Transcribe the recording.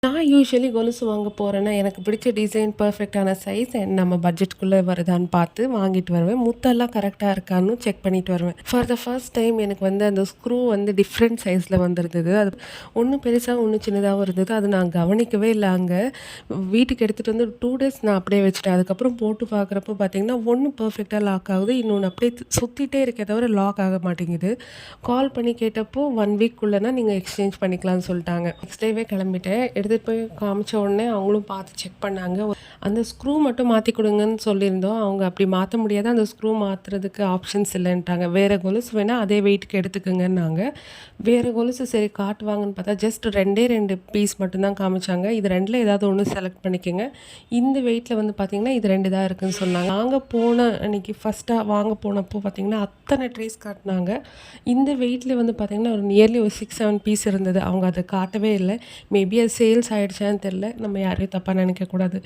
நான் யூசுவலி கொலுசு வாங்க போறேன்னா, எனக்கு பிடிச்ச டிசைன், பெர்ஃபெக்ட்டான சைஸ் நம்ம பட்ஜெட்குள்ள வருதான்னு பார்த்து வாங்கிட்டு வருவேன். முத்தெல்லாம் கரெக்ட்டா இருக்கான்னு செக் பண்ணிட்டு வருவேன். ஃபார் த ஃபர்ஸ்ட் டைம் எனக்கு அந்த ஸ்க்ரூ டிஃப்ரெண்ட் சைஸ்ல வந்திருந்தது. அது ஒண்ணு பெருசா, ஒண்ணு சின்னதாவும் இருந்தது. அது நான் கவனிக்கவே இல்ல அங்க. வீட்டுக்கு எடுத்துட்டு வந்து 2 டேஸ் நான் அப்படியே வச்சுட்டேன். அதுக்கப்புறம் போட்டு பார்க்குறப்போ பார்த்தீங்கன்னா, ஒண்ணு பெர்ஃபெக்ட்டா லாக் ஆகுது. இன்னொன்னு அப்படியே சுத்திட்டே இருக்கே தவிர லாக் ஆக மாட்டேங்குது. கால் பண்ணி கேட்டப்போ 1 வீக்குள்ளனா நீங்க எக்ஸ்சேஞ்ச் பண்ணிக்கலாம்னு சொல்ட்டாங்க. நெக்ஸ்ட் டேவே கிளம்பிட்டேன். எடுத்துட்டு போய் காமிச்ச உடனே அவங்களும் பார்த்து செக் பண்ணாங்க. அந்த ஸ்க்ரூ மட்டும் மாத்தி குடுங்கன்னு சொல்லியிருந்தோம். அவங்க அப்படி மாத்த முடியாது. அந்த ஸ்க்ரூ மாத்துறதுக்கு ஆப்ஷன்ஸ் இல்லன்ட்டாங்க. வேற கொலுசு வேணா அதே வெயிட்க்கு எடுத்துக்கங்கன்னாங்க. வேற கொலுசு சரி காட்டுவாங்கன்னு பார்த்தா ஜஸ்ட் 2 பீஸ் மட்டும் தான் காமிச்சாங்க. இது 2ல ஏதாவது ஒண்ணு செலக்ட் பண்ணிக்கங்க. இந்த வெயிட்ல பார்த்தீங்கன்னா, இது 2 தான் இருக்குன்னு சொன்னாங்க. நாங்க போன அன்னைக்கு ஃபர்ஸ்ட்டா வாங்க போனப்போ பார்த்தீங்கன்னா, அத்தன ட்ரேஸ் காட்டுனாங்க. இந்த வெயிட்ல பார்த்தீங்கன்னா, ஒரு நியர்லி ஒரு 6, 7 பீஸ் இருந்தது. அவங்க அத காட்டவே இல்ல. மேபி அது சேல்ஸ் ஆயிடுச்சான்னு தெரியல. நம்ம யாரையும் தப்பா நினைக்கக்கூடாது.